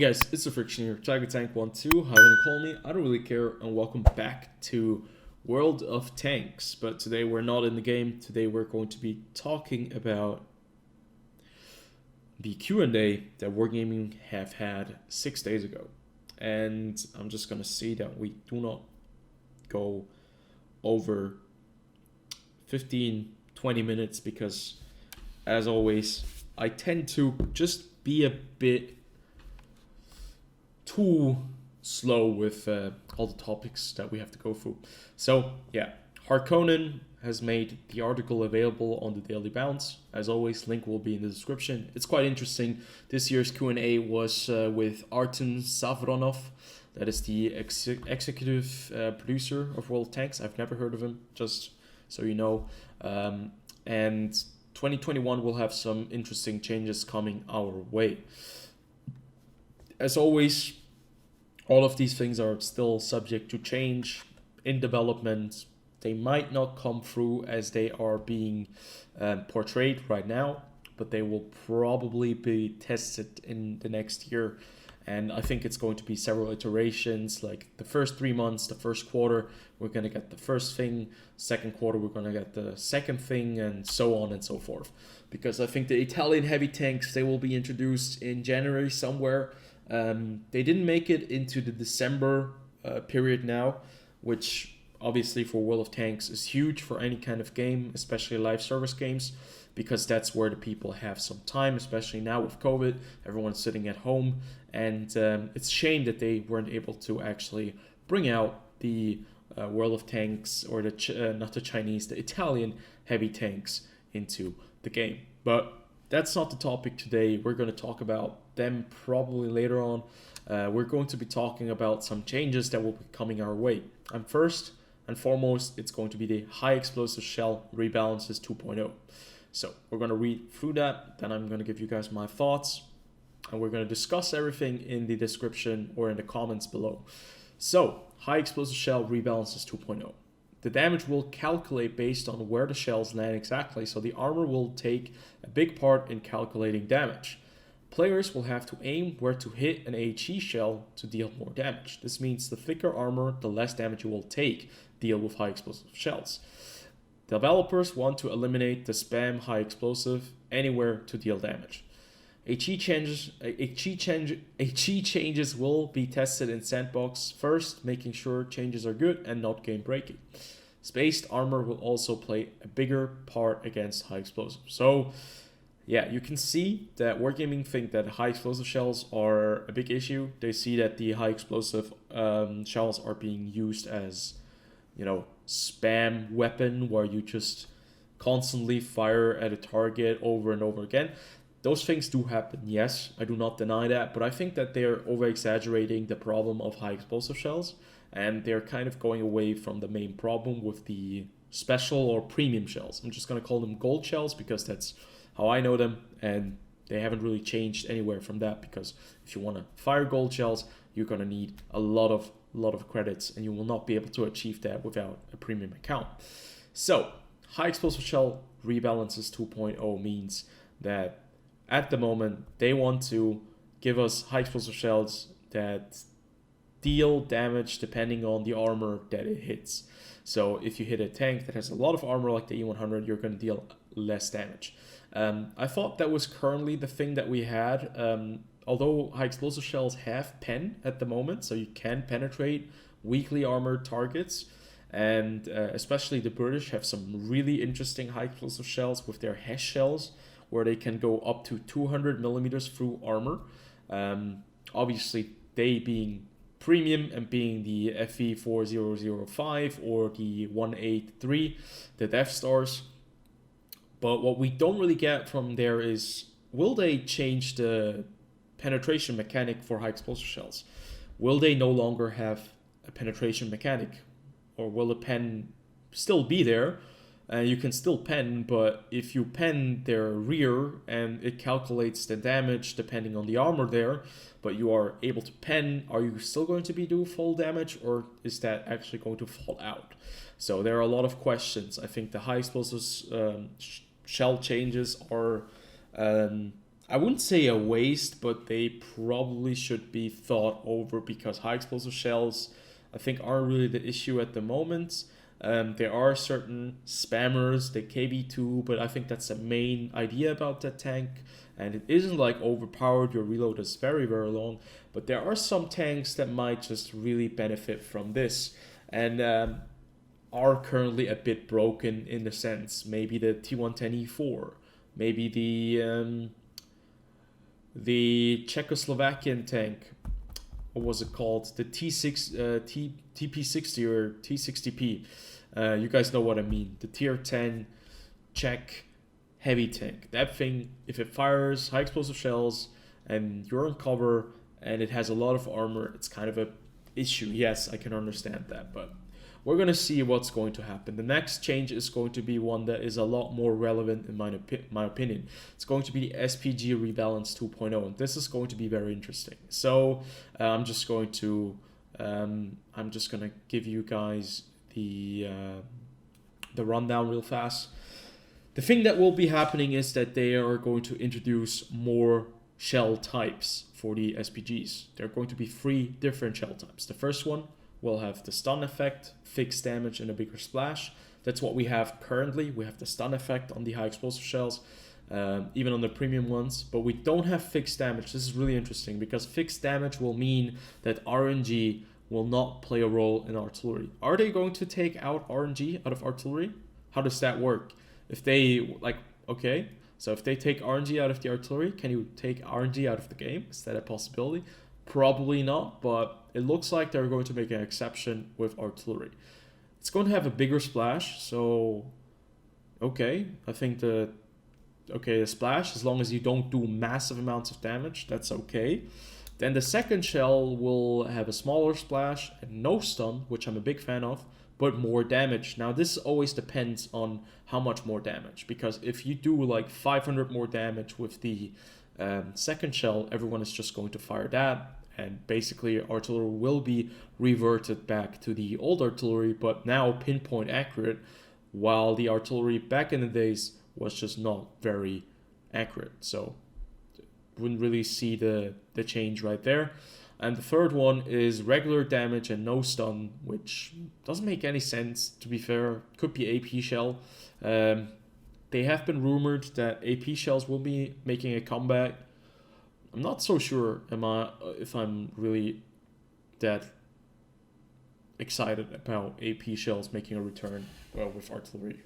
guys, it's TheFrXion here, Tank12, however you call me, I don't really care, and welcome back to World of Tanks. But today we're not in the game. Today we're going to be talking about the Q&A that Wargaming have had 6 days ago. And I'm just going to see that we do not go over 15-20 minutes because, as always, I tend to just be a bit too slow with all the topics that we have to go through. So yeah, Harkonnen has made the article available on the Daily Bounce. As always, link will be in the description. It's quite interesting. This year's Q&A was with Artem Savronov. That is the executive producer of World of Tanks. I've never heard of him, just so you know. And 2021 will have some interesting changes coming our way. As always, all of these things are still subject to change in development. They might not come through as they are being portrayed right now, but they will probably be tested in the next year. And I think it's going to be several iterations, like the first 3 months, the first quarter, we're going to get the first thing, second quarter, we're going to get the second thing, and so on and so forth. Because I think the Italian heavy tanks, they will be introduced in January somewhere. They didn't make it into the December period now, which obviously for World of Tanks is huge for any kind of game, especially live service games, because that's where the people have some time, especially now with COVID. Everyone's sitting at home, and it's a shame that they weren't able to actually bring out the World of Tanks, or the not the Chinese, the Italian heavy tanks into the game. But that's not the topic today. We're going to talk about them probably later on. We're going to be talking about some changes that will be coming our way. And first and foremost, it's going to be the high explosive shell rebalances 2.0. So we're going to read through that, then I'm going to give you guys my thoughts, and we're going to discuss everything in the description or in the comments below. So, high explosive shell rebalances 2.0. The damage will calculate based on where the shells land exactly, so the armor will take a big part in calculating damage. Players will have to aim where to hit an HE shell to deal more damage. This means the thicker armor, the less damage you will take, deal with high explosive shells. Developers want to eliminate the spam high explosive anywhere to deal damage. HE changes will be tested in sandbox first, making sure changes are good and not game breaking. Spaced armor will also play a bigger part against high explosive. So yeah, you can see that Wargaming think that high explosive shells are a big issue. They see that the high explosive shells are being used as, you know, spam weapon where you just constantly fire at a target over and over again. Those things do happen, yes, I do not deny that, but I think that they're over-exaggerating the problem of high explosive shells, and they're kind of going away from the main problem with the special or premium shells. I'm just going to call them gold shells because that's how I know them, and they haven't really changed anywhere from that, because if you want to fire gold shells, you're going to need a lot of credits, and you will not be able to achieve that without a premium account. So, high explosive shell rebalances 2.0 means that at the moment they want to give us high explosive shells that deal damage depending on the armor that it hits. So if you hit a tank that has a lot of armor like the E100, you're going to deal less damage. I thought that was currently the thing that we had. Although high explosive shells have pen at the moment, so you can penetrate weakly armored targets, and especially the British have some really interesting high explosive shells with their HESH shells, where they can go up to 200 millimeters through armor. Obviously, they being premium and being the FE4005 or the 183, the Death Stars. But what we don't really get from there is, will they change the penetration mechanic for high explosive shells? Will they no longer have a penetration mechanic, or will the pen still be there? You can still pen, but if you pen their rear and it calculates the damage depending on the armor there, but you are able to pen, are you still going to be doing full damage, or is that actually going to fall out? So there are a lot of questions. I think the high explosives shell changes are I wouldn't say a waste, but they probably should be thought over because high explosive shells, I think, aren't really the issue at the moment. There are certain spammers, the KB2, but I think that's the main idea about that tank. And it isn't like overpowered, your reload is very, very long. But there are some tanks that might just really benefit from this. And are currently a bit broken in the sense. Maybe the T110E4, maybe the Czechoslovakian tank, what was it called? The TP60 or T60P. You guys know what I mean. The tier 10 Czech heavy tank. That thing, if it fires high explosive shells and you're on cover and it has a lot of armor, it's kind of a issue. Yes, I can understand that, but we're going to see what's going to happen. The next change is going to be one that is a lot more relevant in my opinion. It's going to be the SPG Rebalance 2.0, and this is going to be very interesting. So I'm just going to give you guys the rundown real fast. The thing that will be happening is that they are going to introduce more shell types for the SPGs. There are going to be 3 different shell types. The first one will have the stun effect, fixed damage, and a bigger splash. That's what we have currently. We have the stun effect on the high explosive shells, even on the premium ones, but we don't have fixed damage. This is really interesting because fixed damage will mean that RNG will not play a role in artillery. Are they going to take out RNG out of artillery? How does that work? If they, okay, so if they take RNG out of the artillery, can you take RNG out of the game? Is that a possibility? Probably not, but it looks like they're going to make an exception with artillery. It's going to have a bigger splash, so okay, I think the splash, as long as you don't do massive amounts of damage, that's okay. Then the second shell will have a smaller splash and no stun, which I'm a big fan of, but more damage. Now this always depends on how much more damage, because if you do like 500 more damage with the second shell, everyone is just going to fire that, and basically artillery will be reverted back to the old artillery, but now pinpoint accurate, while the artillery back in the days was just not very accurate. So wouldn't really see the change right there. And the third one is regular damage and no stun, which doesn't make any sense, to be fair. Could be AP shell. They have been rumored that AP shells will be making a comeback. I'm not so sure if I'm really that excited about AP shells making a return with artillery.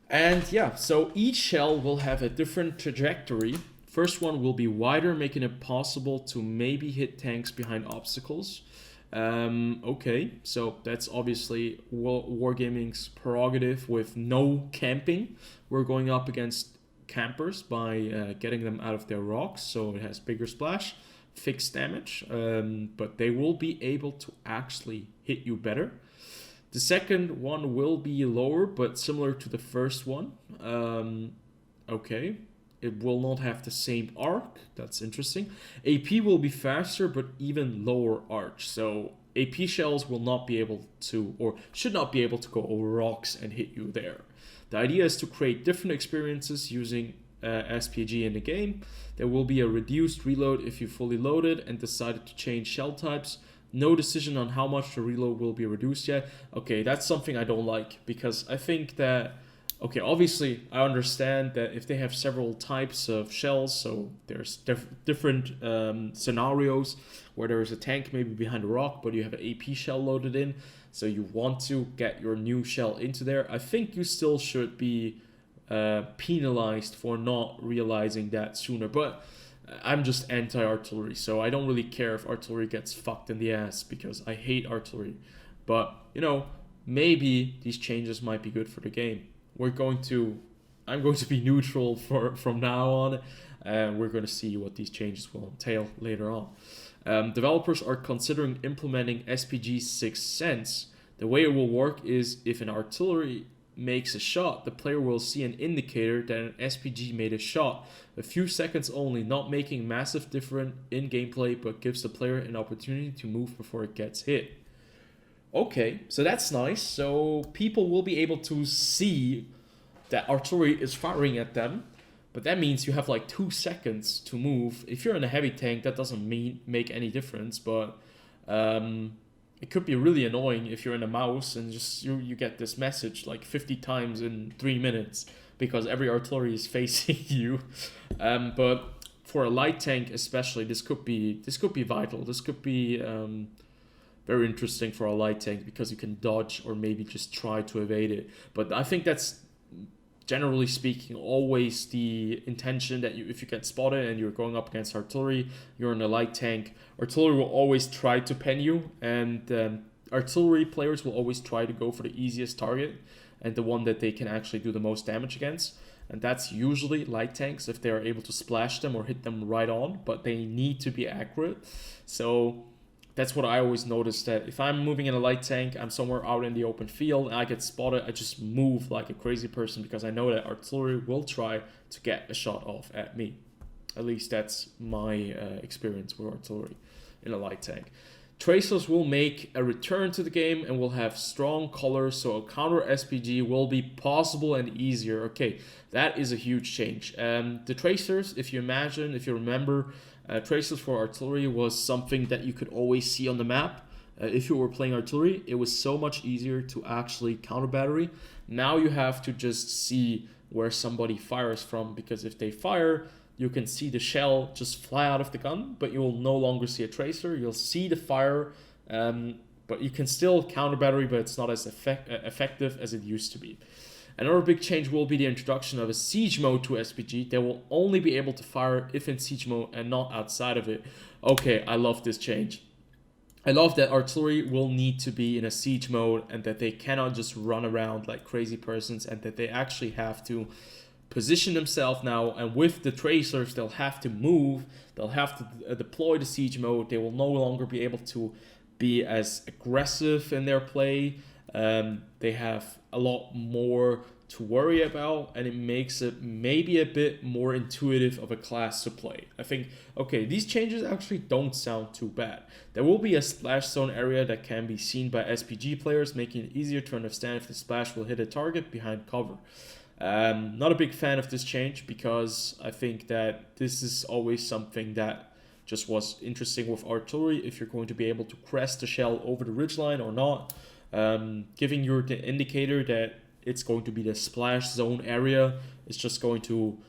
And yeah, so each shell will have a different trajectory. First one will be wider, making it possible to maybe hit tanks behind obstacles. Okay, so that's obviously Wargaming's prerogative with no camping. We're going up against campers by getting them out of their rocks, so it has bigger splash, fixed damage, but they will be able to actually hit you better. The second one will be lower, but similar to the first one. Okay. It will not have the same arc. That's interesting. AP will be faster, but even lower arch. So AP shells will not be able to, or should not be able to go over rocks and hit you there. The idea is to create different experiences using SPG in the game. There will be a reduced reload if you fully loaded and decided to change shell types. No decision on how much the reload will be reduced yet. Okay, that's something I don't like, because I think that, okay, obviously I understand that if they have several types of shells, so there's different scenarios where there is a tank maybe behind a rock, but you have an AP shell loaded in, so you want to get your new shell into there. I think you still should be penalized for not realizing that sooner, but I'm just anti-artillery, so I don't really care if artillery gets fucked in the ass, because I hate artillery. But, you know, maybe these changes might be good for the game. I'm going to be neutral from now on, and we're going to see what these changes will entail later on. Developers are considering implementing SPG 6 Sense. The way it will work is if an artillery makes a shot, the player will see an indicator that an SPG made a shot. A few seconds only, not making massive difference in gameplay, but gives the player an opportunity to move before it gets hit. Okay, so that's nice. So people will be able to see that artillery is firing at them, But that means you have like 2 seconds to move. If you're in a heavy tank, that doesn't make any difference, but it could be really annoying if you're in a mouse and just you get this message like 50 times in 3 minutes because every artillery is facing you. But for a light tank especially, this could be vital. This could be very interesting for a light tank because you can dodge or maybe just try to evade it. But I think that's, generally speaking, always the intention that if you get spotted and you're going up against artillery, you're in a light tank, artillery will always try to pen you, and artillery players will always try to go for the easiest target and the one that they can actually do the most damage against. And that's usually light tanks if they are able to splash them or hit them right on, but they need to be accurate. So that's what I always notice, that if I'm moving in a light tank, I'm somewhere out in the open field, and I get spotted, I just move like a crazy person because I know that artillery will try to get a shot off at me. At least that's my experience with artillery in a light tank. Tracers will make a return to the game and will have strong colors, so a counter SPG will be possible and easier. Okay, that is a huge change. The tracers, if you remember, tracers for artillery was something that you could always see on the map. If you were playing artillery, it was so much easier to actually counter battery. Now you have to just see where somebody fires from, because if they fire, you can see the shell just fly out of the gun, but you will no longer see a tracer. You'll see the fire, but you can still counter battery, but it's not as effective as it used to be. Another big change will be the introduction of a siege mode to SPG. They will only be able to fire if in siege mode and not outside of it. Okay, I love this change. I love that artillery will need to be in a siege mode and that they cannot just run around like crazy persons, and that they actually have to position themselves now. And with the tracers, they'll have to move. They'll have to deploy the siege mode. They will no longer be able to be as aggressive in their play. They have a lot more to worry about, and it makes it maybe a bit more intuitive of a class to play. I think, okay, these changes actually don't sound too bad. There will be a splash zone area that can be seen by SPG players, making it easier to understand if the splash will hit a target behind cover. Not a big fan of this change, because I think that this is always something that just was interesting with artillery, if you're going to be able to crest the shell over the ridgeline or not. Giving you the indicator that it's going to be the splash zone area is just going to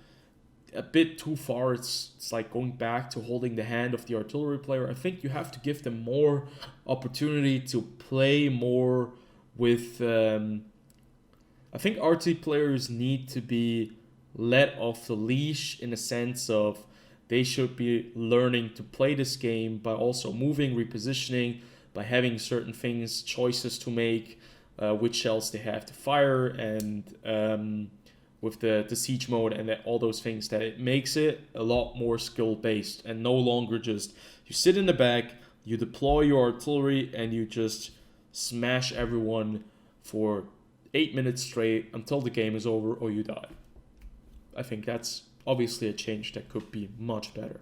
a bit too far. It's like going back to holding the hand of the artillery player. I think you have to give them more opportunity to play more with... I think artillery players need to be let off the leash, in a sense of they should be learning to play this game by also moving, repositioning, by having certain things, choices to make, which shells they have to fire, and with the siege mode and all those things, that it makes it a lot more skill based and no longer just you sit in the back, you deploy your artillery, and you just smash everyone for 8 minutes straight until the game is over or you die. I think that's obviously a change that could be much better.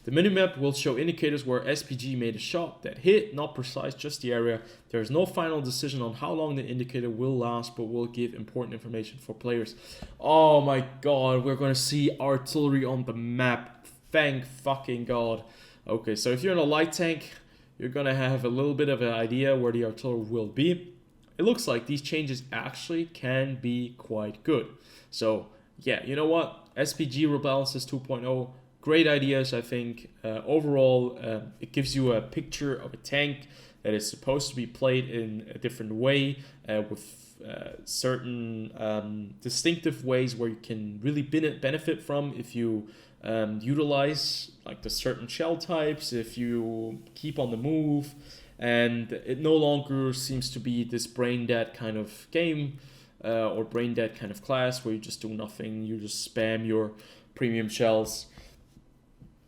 The minimap will show indicators where SPG made a shot that hit, not precise, just the area. There is no final decision on how long the indicator will last, but will give important information for players. Oh my god, we're going to see artillery on the map. Thank fucking god. Okay, so if you're in a light tank, you're going to have a little bit of an idea where the artillery will be. It looks like these changes actually can be quite good. So yeah, you know what? SPG Rebalances 2.0, great ideas, I think. Overall, it gives you a picture of a tank that is supposed to be played in a different way, with certain distinctive ways where you can really benefit from if you utilize like the certain shell types, if you keep on the move. And it no longer seems to be this brain dead kind of game, or brain dead kind of class where you just do nothing. You just spam your premium shells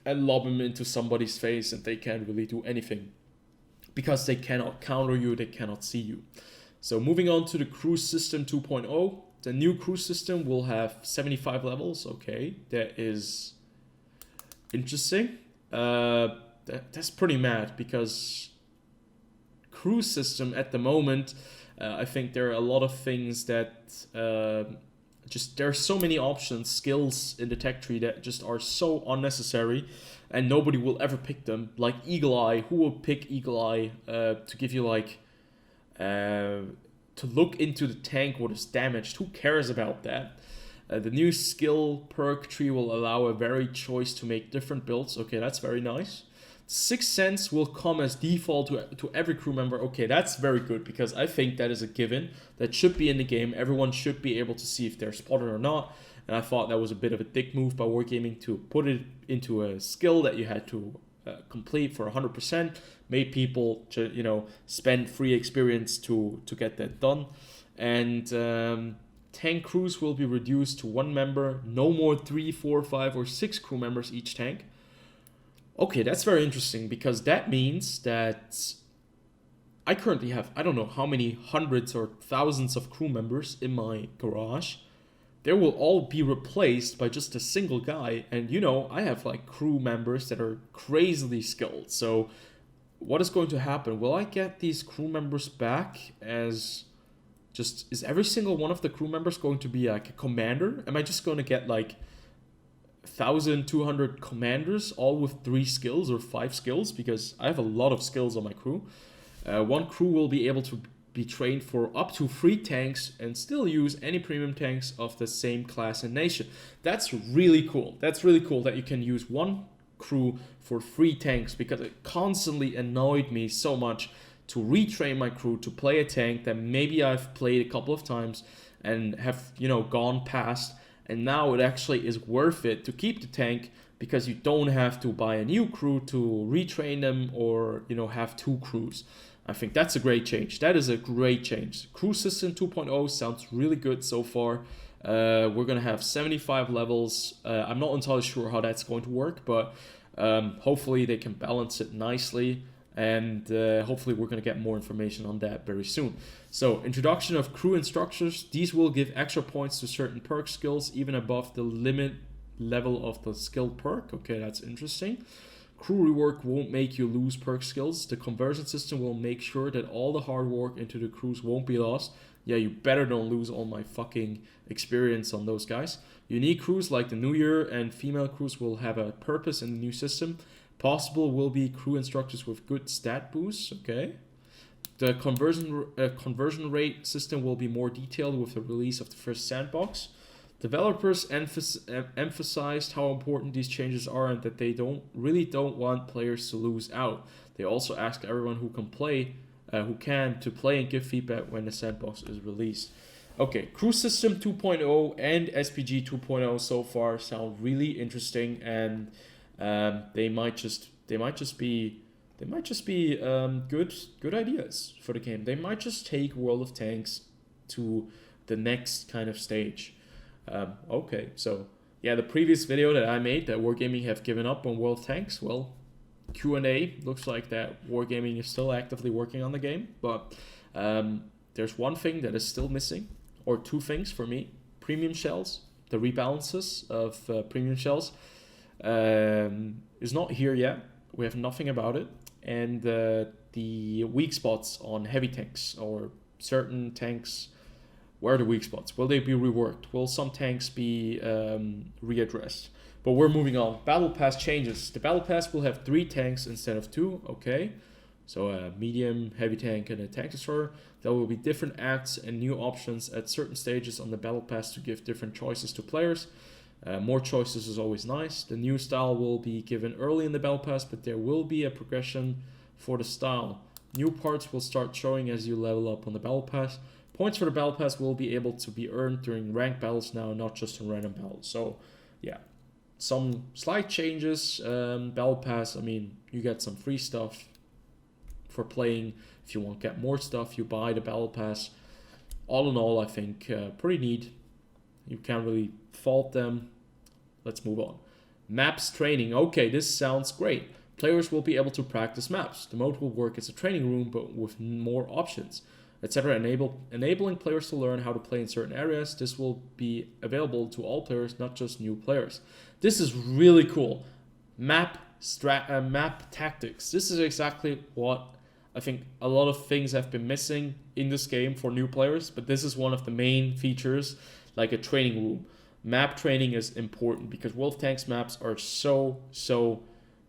and lob them into somebody's face, and they can't really do anything because they cannot counter you, they cannot see you. So moving on to the cruise system 2.0. The new cruise system will have 75 levels. Okay, that is interesting. That's pretty mad, because cruise system at the moment, I think there are a lot of things that just there's so many options, skills in the tech tree that just are so unnecessary, and nobody will ever pick them. Like Eagle Eye, who will pick Eagle Eye to give you like to look into the tank what is damaged? Who cares about that? The new skill perk tree will allow a varied choice to make different builds. Okay, that's very nice. Sixth Sense will come as default to every crew member. Okay, that's very good, because I think that is a given. That should be in the game. Everyone should be able to see if they're spotted or not. And I thought that was a bit of a dick move by Wargaming to put it into a skill that you had to complete for 100%. Made people, you know, spend free experience to get that done. And tank crews will be reduced to 1 member. No more 3, 4, 5, or 6 crew members each tank. Okay, that's very interesting, because that means that I currently have, I don't know how many hundreds or thousands of crew members in my garage. They will all be replaced by just a single guy. And you know, I have like crew members that are crazily skilled. So what is going to happen? Will I get these crew members back as just, is every single one of the crew members going to be like a commander? Am I just going to get like 1,200 commanders, all with 3 skills or 5 skills? Because I have a lot of skills on my crew. One crew will be able to be trained for up to 3 tanks and still use any premium tanks of the same class and nation. That's really cool. That's really cool that you can use one crew for 3 tanks, because it constantly annoyed me so much to retrain my crew to play a tank that maybe I've played a couple of times and have, you know, gone past. And now it actually is worth it to keep the tank, because you don't have to buy a new crew to retrain them, or, you know, have 2 crews. I think that's a great change. That is a great change. Crew system 2.0 sounds really good so far. We're going to have 75 levels. I'm not entirely sure how that's going to work, but hopefully they can balance it nicely. And hopefully we're going to get more information on that very soon. So, introduction of crew instructors. These will give extra points to certain perk skills, even above the limit level of the skill perk. Okay, that's interesting. Crew rework won't make you lose perk skills. The conversion system will make sure that all the hard work into the crews won't be lost. Yeah, you better don't lose all my fucking experience on those guys. Unique crews like the New Year and female crews will have a purpose in the new system. Possible will be crew instructors with good stat boosts. Okay. The conversion rate system will be more detailed with the release of the first sandbox. Developers emphasized how important these changes are, and that they don't want players to lose out. They also ask everyone who can to play and give feedback when the sandbox is released. Okay, crew system 2.0 and SPG 2.0 so far sound really interesting, and they might just be good ideas for the game. They might just take World of Tanks to the next kind of stage. Okay, so yeah, the previous video that I made that Wargaming have given up on World of Tanks, well, Q&A looks like that Wargaming is still actively working on the game, but there's one thing that is still missing, or 2 things for me. Premium shells, the rebalances of premium shells is not here yet. We have nothing about it. And the weak spots on heavy tanks, or certain tanks, where are the weak spots? Will they be reworked? Will some tanks be readdressed? But we're moving on. Battle Pass changes. The Battle Pass will have 3 tanks instead of 2. Okay. So a medium, heavy tank, and a tank destroyer. There will be different acts and new options at certain stages on the Battle Pass to give different choices to players. More choices is always nice. The new style will be given early in the Battle Pass, but there will be a progression for the style. New parts will start showing as you level up on the Battle Pass. Points for the Battle Pass will be able to be earned during ranked battles now, not just in random battles. So, yeah, some slight changes. Battle Pass, I mean, you get some free stuff for playing. If you want to get more stuff, you buy the Battle Pass. All in all, I think pretty neat. You can't really fault them. Let's move on. Maps training. Okay, this sounds great. Players will be able to practice maps. The mode will work as a training room, but with more options, etc. Enabling players to learn how to play in certain areas. This will be available to all players, not just new players. This is really cool. Map tactics. This is exactly what I think a lot of things have been missing in this game for new players, but this is one of the main features, like a training room. Map training is important because Wolf Tanks maps are so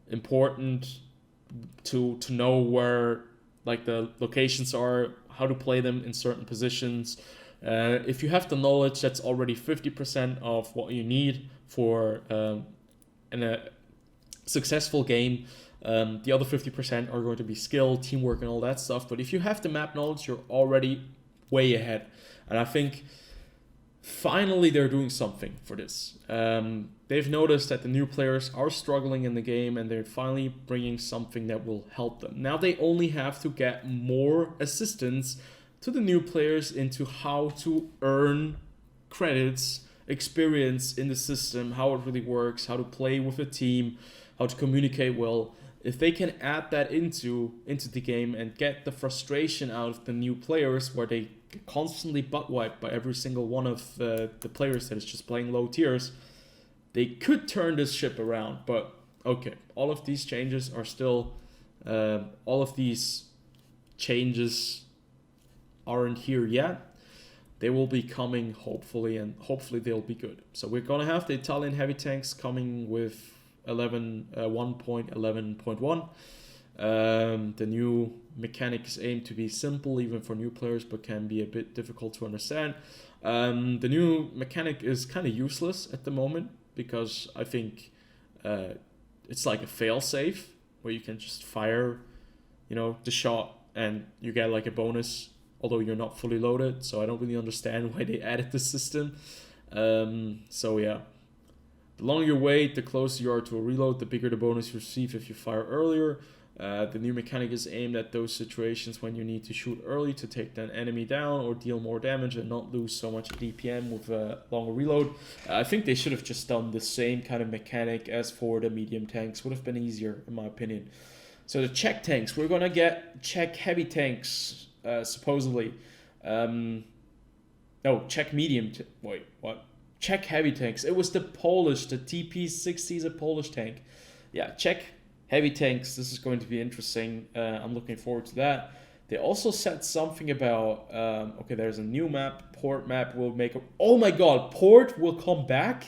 important to know where like the locations are, how to play them in certain positions. If you have the knowledge, that's already 50% of what you need for a successful game. The other 50% are going to be skill, teamwork, and all that stuff. But if you have the map knowledge, you're already way ahead. And I think finally they're doing something for this. They've noticed that the new players are struggling in the game, and they're finally bringing something that will help them. Now they only have to get more assistance to the new players into how to earn credits, experience in the system, how it really works, how to play with a team, how to communicate well. If they can add that into the game and get the frustration out of the new players, where they get constantly butt wiped by every single one of the players that is just playing low tiers, they could turn this ship around. But okay, all of these changes are still, all of these changes aren't here yet. They will be coming hopefully, and hopefully they'll be good. So we're gonna have the Italian heavy tanks coming with 1.11.1. The new mechanic is aimed to be simple even for new players, but can be a bit difficult to understand. The new mechanic is kind of useless at the moment because I think it's like a fail-safe where you can just fire, the shot and you get like a bonus, although you're not fully loaded. So I don't really understand why they added this system. So yeah. The longer you wait, the closer you are to a reload, the bigger the bonus you receive if you fire earlier. The new mechanic is aimed at those situations when you need to shoot early to take an enemy down or deal more damage and not lose so much DPM with a longer reload. I think they should have just done the same kind of mechanic as for the medium tanks. Would have been easier, in my opinion. So the Czech tanks, we're gonna get Czech heavy tanks, supposedly. No, Czech medium. Wait, what? Czech heavy tanks. It was the Polish, the TP60 is a Polish tank. Yeah, Czech heavy tanks. This is going to be interesting. I'm looking forward to that. They also said something about, okay, there's a new map. Port map will make oh my god, Port will come back?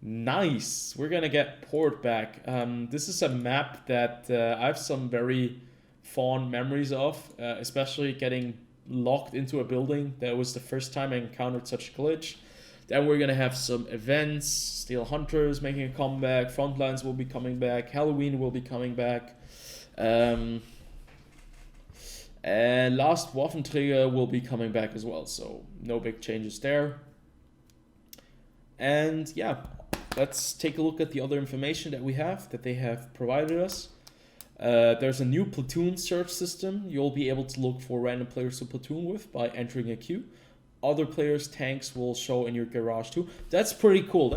Nice. We're going to get Port back. This is a map that I have some very fond memories of, especially getting locked into a building. That was the first time I encountered such a glitch. Then we're going to have some events, Steel Hunters making a comeback, Frontlines will be coming back, Halloween will be coming back, and Last Waffenträger will be coming back as well, so no big changes there. And yeah, let's take a look at the other information that we have, that they have provided us. There's a new platoon search system. You'll be able to look for random players to platoon with by entering a queue. Other players' tanks will show in your garage too. That's pretty cool.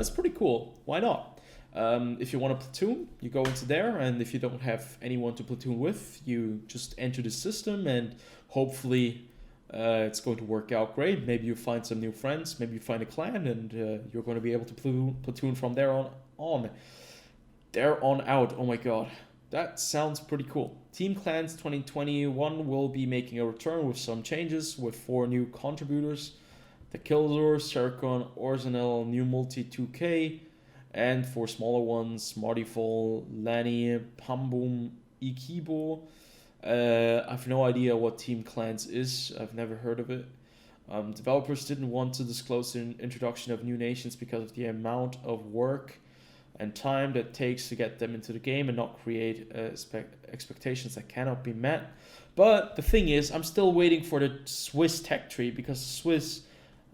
Why not? If you want to platoon, you go into there, and if you don't have anyone to platoon with, you just enter the system, and hopefully it's going to work out great. Maybe you find some new friends, maybe you find a clan, and you're going to be able to platoon from there on out. Oh my god. That sounds pretty cool. Team Clans 2021 will be making a return with some changes, with 4 new contributors. The Killzor, Serkon, Orzanel, New Multi 2K, and 4 smaller ones, Smartyfall, Lani, Pamboom, Ikibo. I have no idea what Team Clans is. I've never heard of it. Developers didn't want to disclose the introduction of new nations because of the amount of work and time that takes to get them into the game and not create expectations that cannot be met. But the thing is, I'm still waiting for the Swiss tech tree, because Swiss,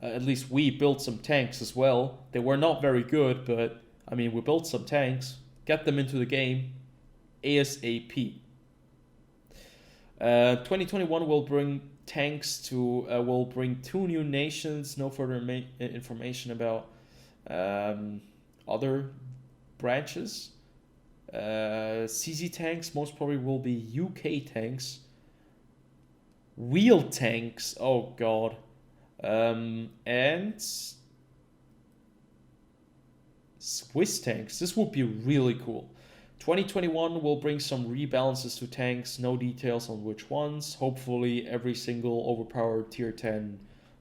at least we built some tanks as well. They were not very good, but I mean, we built some tanks. Get them into the game ASAP. 2021 will bring tanks to, will bring 2 new nations. No further information about other branches. CZ tanks most probably will be UK tanks. Wheel tanks, oh god. And Swiss tanks. This would be really cool. 2021 will bring some rebalances to tanks, no details on which ones. Hopefully every single overpowered tier 10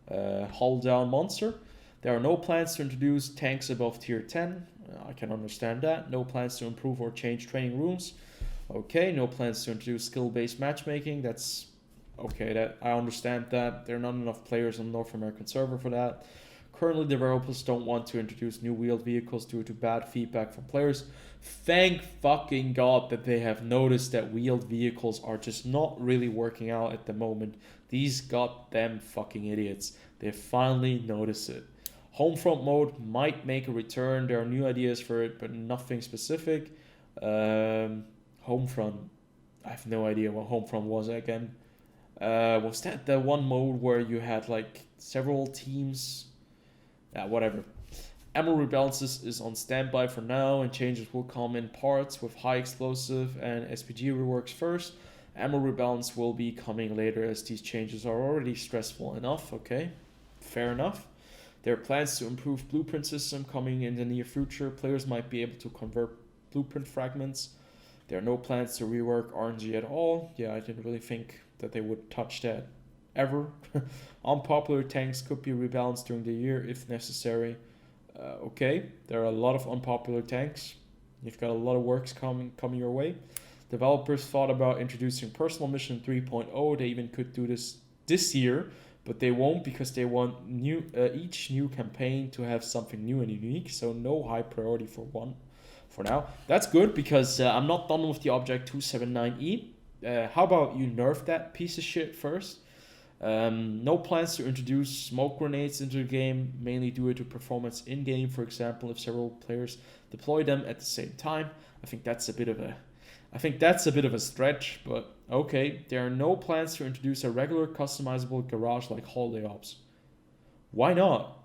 hull down monster. There are no plans to introduce tanks above tier 10. I can understand that. No plans to improve or change training rooms. Okay, no plans to introduce skill-based matchmaking. That's okay, that I understand that. There are not enough players on the North American server for that. Currently, developers don't want to introduce new wheeled vehicles due to bad feedback from players. Thank fucking God that they have noticed that wheeled vehicles are just not really working out at the moment. These goddamn fucking idiots. They finally noticed it. Homefront mode might make a return. There are new ideas for it, but nothing specific. Homefront. I have no idea what Homefront was again. Was that the one mode where you had like several teams? Yeah, whatever. Ammo rebalances is on standby for now, and changes will come in parts with high explosive and SPG reworks first. Ammo rebalance will be coming later as these changes are already stressful enough. Okay, fair enough. There are plans to improve blueprint system coming in the near future. Players might be able to convert blueprint fragments. There are no plans to rework RNG at all. Yeah, I didn't really think that they would touch that ever. Unpopular tanks could be rebalanced during the year if necessary. Okay, there are a lot of unpopular tanks. You've got a lot of works coming your way. Developers thought about introducing personal mission 3.0. They even could do this year, but they won't because they want each new campaign to have something new and unique. So no high priority for now. That's good because I'm not done with the Object 279E. How about you nerf that piece of shit first? No plans to introduce smoke grenades into the game, mainly due to performance in-game. For example, if several players deploy them at the same time. I think that's a bit of a stretch, but okay. There are no plans to introduce a regular customizable garage like Holiday Ops. Why not?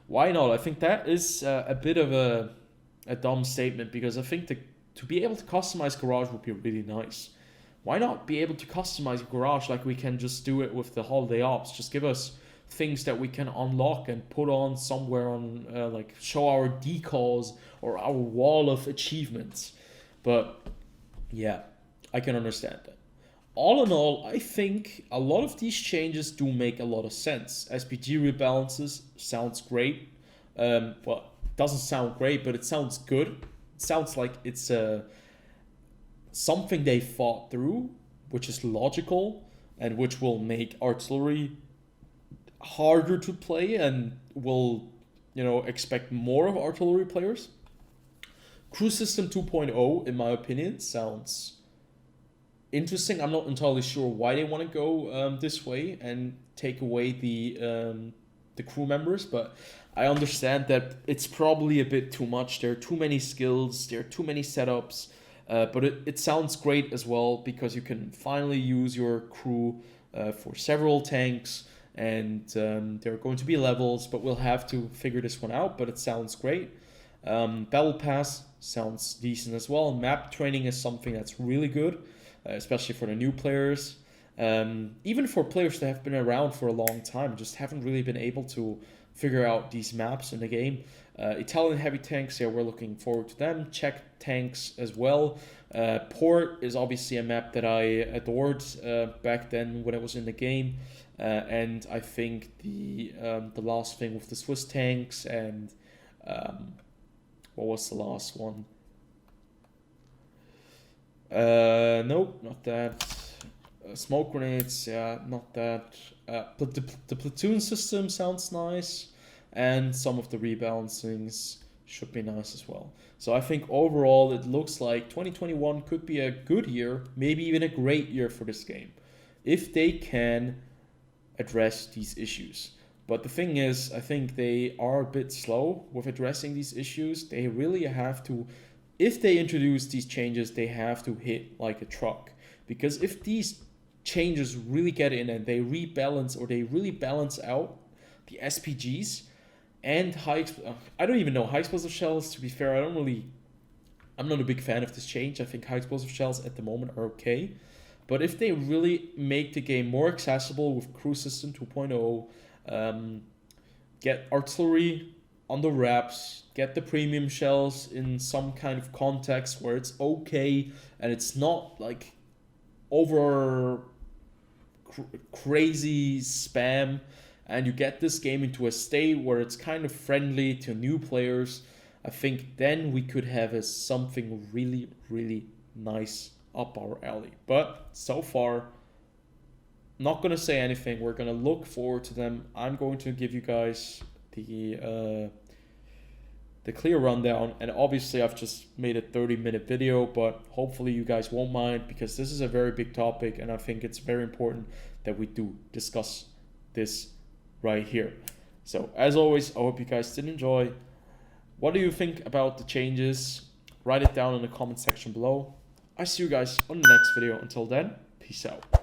Why not? I think that is a bit of a dumb statement because I think to be able to customize garage would be really nice. Why not be able to customize garage like we can just do it with the Holiday Ops? Just give us things that we can unlock and put on somewhere on like show our decals or our wall of achievements. But yeah, I can understand that. All in all, I think a lot of these changes do make a lot of sense. SPG rebalances sounds great. Well, it doesn't sound great, but it sounds good. It sounds like it's something they thought through, which is logical and which will make artillery harder to play and will, expect more of artillery players. Crew System 2.0, in my opinion, sounds interesting. I'm not entirely sure why they want to go this way and take away the crew members, but I understand that it's probably a bit too much. There are too many skills, there are too many setups, but it sounds great as well because you can finally use your crew for several tanks, and there are going to be levels, but we'll have to figure this one out, but it sounds great. Battlepass sounds decent as well. Map training is something that's really good, especially for the new players. Even for players that have been around for a long time, just haven't really been able to figure out these maps in the game. Italian heavy tanks, yeah, we're looking forward to them. Czech tanks as well. Port is obviously a map that I adored back then when it was in the game. And I think the last thing with the Swiss tanks and what was the last one? Nope, not that. Smoke grenades, yeah, not that. The platoon system sounds nice, and some of the rebalancings should be nice as well. So I think overall it looks like 2021 could be a good year, maybe even a great year for this game, if they can address these issues. But the thing is, I think they are a bit slow with addressing these issues. They really have to, if they introduce these changes, they have to hit like a truck. Because if these changes really get in and they rebalance or they really balance out the SPGs and I don't even know high explosive shells, to be fair, I'm not a big fan of this change. I think high explosive shells at the moment are okay. But if they really make the game more accessible with Crew System 2.0, get artillery on the wraps, get the premium shells in some kind of context where it's okay and it's not like over crazy spam, and you get this game into a state where it's kind of friendly to new players, I think then we could have something really, really nice up our alley. But so far, not going to say anything. We're going to look forward to them. I'm going to give you guys the clear rundown, and obviously I've just made a 30-minute video, but hopefully you guys won't mind, because this is a very big topic and I think it's very important that we do discuss this right here. So as always, I hope you guys did enjoy. What do you think about the changes? Write it down in the comment section below. I see you guys on the next video. Until then, peace out.